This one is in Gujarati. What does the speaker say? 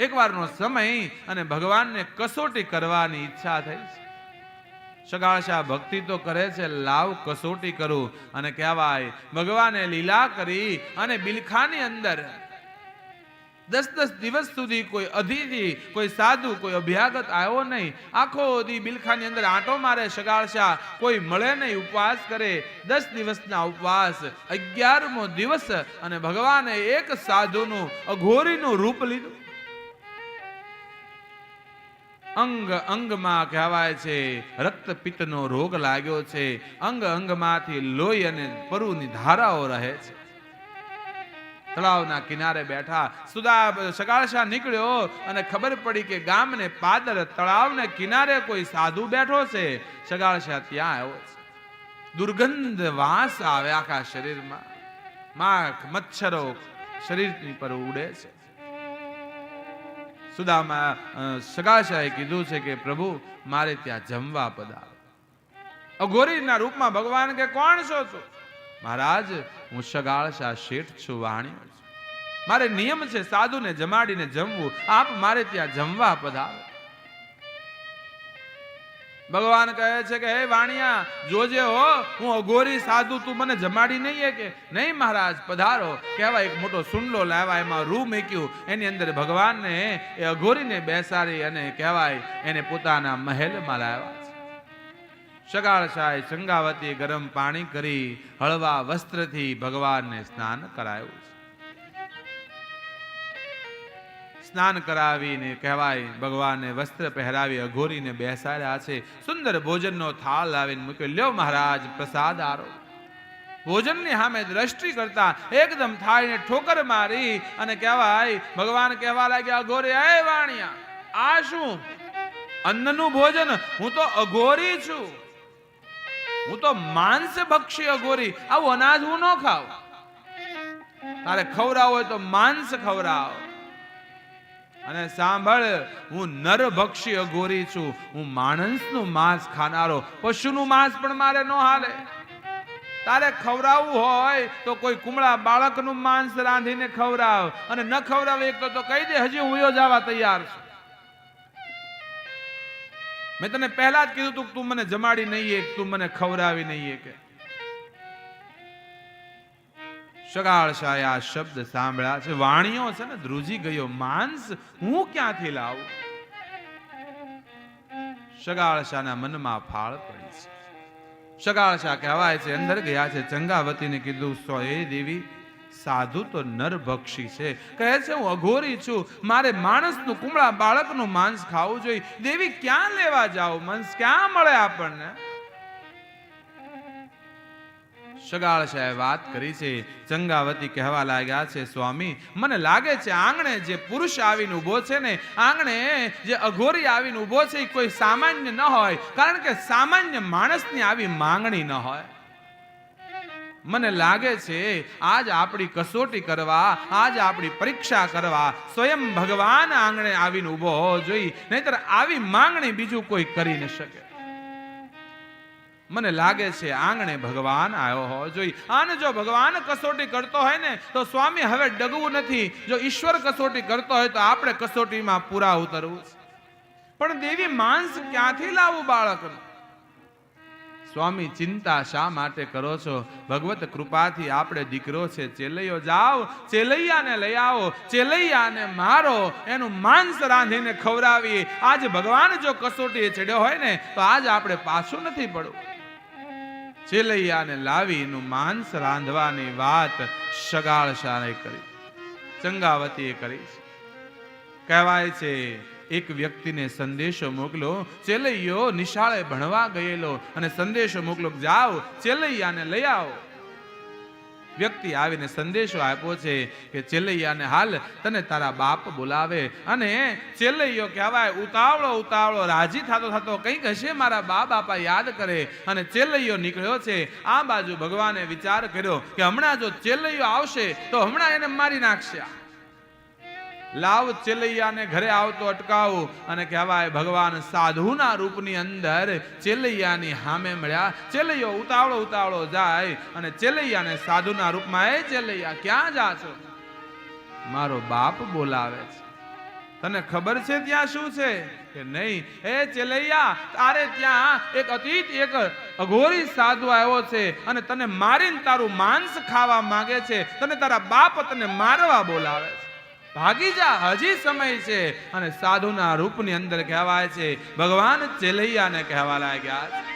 એકવારનો સમય અને ભગવાનને કસોટી કરવાની ઈચ્છા થઈ છે. સગાળશા ભક્તિ તો કરે છે, લાવ કસોટી કરું. અને કહેવાય ભગવાને લીલા કરી અને બિલખાની અંદર 10 દિવસ સુધી કોઈ અતિથિ, કોઈ સાધુ, કોઈ અભ્યાગત આવ્યો નહીં. આખો દી બિલખાની અંદર આંટો મારે સગાળશા, કોઈ મળે નહીં, ઉપવાસ કરે. 10 દિવસના ઉપવાસ, 11મો દિવસ અને ભગવાને એક સાધુનું, અઘોરીનું રૂપ લીધું. અંગ અંગમાં કહેવાય છે રક્તપિત્તનો રોગ લાગ્યો છે. અંગ અંગમાંથી લોહી અને પરુની ધારાઓ રહે છે. તળાવના કિનારે બેઠા સગાળશા નીકળ્યો અને ખબર પડી કે ગામને પાદર તળાવને કિનારે કોઈ સાધુ બેઠો છે. સગાળશા ત્યાં આવ્યો છે. દુર્ગંધ વાસ આવે આખા શરીરમાં. માખ મચ્છરો શરીરની પર ઉડે છે. સુદામા સગાળશાએ કીધું છે કે પ્રભુ મારે ત્યાં જમવા પધારો. અઘોરીના રૂપમાં ભગવાન કે કોણ છો તું? મહારાજ હું સગાળશા શેઠ છું, વાણિયો છું. મારે નિયમ છે સાધુને જમાડીને જમવું. આપ મારે ત્યાં જમવા પધારો. ભગવાન કહે છે કે હે વાણિયા, જોજે હો, હું અઘોરી સાધુ, તું મને જમાડી નહીં કે? નહીં મહારાજ પધારો. કહેવાય એક મોટો સુંડલો લાવ્યા, એમાં રૂ મૂક્યું, એની અંદર ભગવાનને એ અઘોરીને બેસાડી અને કહેવાય એને પોતાના મહેલમાં લાવ્યા. સગાળશાએ ચંગાવતી ગરમ પાણી કરી હળવા વસ્ત્રથી ભગવાનને સ્નાન કરાયું. સ્નાન કરાવીને કહેવાય ભગવાનને વસ્ત્ર પહેરાવી અઘોરીને બેસાડ્યા છે. સુંદર ભોજનનો થાળ લાવીને મૂક્યો. લ્યો મહારાજ પ્રસાદ આરો. ભોજનની સામે દ્રષ્ટિ કરતા એકદમ થાળીને ઠોકર મારી અને કહેવાય ભગવાન કહેવા લાગ્યા અઘોરી, હે વાણિયા, આ શું અન્નનું ભોજન? હું તો અઘોરી છું, હું તો માંસ ભક્ષી અઘોરી. આવું અનાજ હું ન ખાવ. તારે ખવડાવ હોય તો માંસ ખવડાવ. અને સાંભળ, હું નરભક્ષી અઘોરી છું. હું માણસનું માંસ ખાનારો, પશુનું માંસ પણ મારે ન હાલે. તારે ખવડાવવું હોય તો કોઈ કુમળા બાળકનું માંસ રાંધીને ખવડાવ, અને ન ખવડાવે એક તો કહી દે હજી હું જવા તૈયાર છું. મેં તને પહેલા જ કીધું તું તું મને જમાડી નહીં, તું મને ખવડાવી નહીં કે. સગાળશાએ આ શબ્દ સાંભળ્યા છે. વાણિયો છે ને ધ્રુજી ગયો. માંસ હું ક્યાંથી લાવું? સગાળશાના મનમાં ફાળ પડી છે. સગાળશા કહેવાય છે અંદર ગયા છે. ચંગાવતીને કીધું, હે દેવી, સાધુ તો નરભક્ષી છે. કહે છે હું અઘોરી છું, મારે માણસનું, કુમળા બાળકનું માંસ ખાવું જોઈએ. દેવી ક્યાં લેવા જાવ? માંસ ક્યાં મળે આપણને? સગાળશાએ વાત કરી છે. ચંગાવતી કહેવા લાગ્યા છે, સ્વામી મને લાગે છે આંગણે જે પુરુષ આવીને ઉભો છે ને, આંગણે જે અઘોરી આવીને ઉભો છે એ કોઈ સામાન્ય ન હોય, કારણ કે સામાન્ય માણસની આવી માંગણી ન હોય. મને લાગે છે આજ આપણી કસોટી કરવા, આજ આપણી પરીક્ષા કરવા સ્વયં ભગવાન આંગણે આવીને ઉભો હોવો જોઈએ, નહીતર આવી માંગણી બીજું કોઈ કરી ન શકે. મને લાગે છે આંગણે ભગવાન આવ્યો હોવો જોઈએ. અને જો ભગવાન કસોટી કરતો હોય ને તો સ્વામી હવે ડગવું નથી. જો ઈશ્વર કસોટી કરતો હોય તો આપણે કસોટીમાં પૂરા ઉતરવું છે. પણ દેવી માંસ ક્યાંથી લાવવું બાળકનું? સ્વામી ચિંતા શા માટે કરો છો? ભગવત કૃપાથી આપણે દીકરો છે, ચેલૈયો, જાઓ ચેલૈયાને લઈ આવો, ચેલૈયાને મારો, એનું માંસ રાંધીને ખવડાવીએ. આજ ભગવાન જો કસોટી ચડ્યો હોય ને તો આજ આપણે પાછું નથી પડવું. ચેલૈયાને લાવી એનું માંસ રાંધવાની વાત સગાળશાએ કરી, ચંગાવતીએ કરી. કહેવાય છે એક વ્યક્તિને સંદેશો મોકલો. ચેલૈયો નિશાળે ભણવા ગયેલો અને સંદેશો મોકલો, જાઓ ચેલૈયાને લઈ આવો. વ્યક્તિ આવીને સંદેશો આપ્યો છે કે ચેલૈયાને હાલ તને તારા બાપ બોલાવે. અને ચેલૈયો કહેવાય ઉતાવળો રાજી થતો કંઈક હશે મારા બા બાપા યાદ કરે. અને ચેલૈયો નીકળ્યો છે. આ બાજુ ભગવાને વિચાર કર્યો કે હમણાં જો ચેલૈયો આવશે તો હમણાં એને મારી નાખશે. લાવ ચેલૈયાને ઘરે આવતો અટકાવું. અને કહેવાય ભગવાન સાધુના રૂપની અંદર ચેલૈયાની સામે મળ્યા. ચેલૈયો ઉતાવળો જાય અને ચેલૈયાને સાધુના રૂપમાં, એ ચેલૈયા ક્યાં જા છો? મારો બાપ બોલાવે છે. તને ખબર છે ત્યાં શું છે કે નહીં? એ ચેલૈયા, તારે ત્યાં એક અતીત એક અઘોરી સાધુ આવ્યો છે અને તને મારીને તારું માંસ ખાવા માંગે છે. તને તારા બાપ તને મારવા બોલાવે છે. ભાગી જા, હજી સમય છે. અને સાધુના રૂપની અંદર કહેવાય છે ભગવાન ચેલૈયાને કહેવા લાગ્યા છે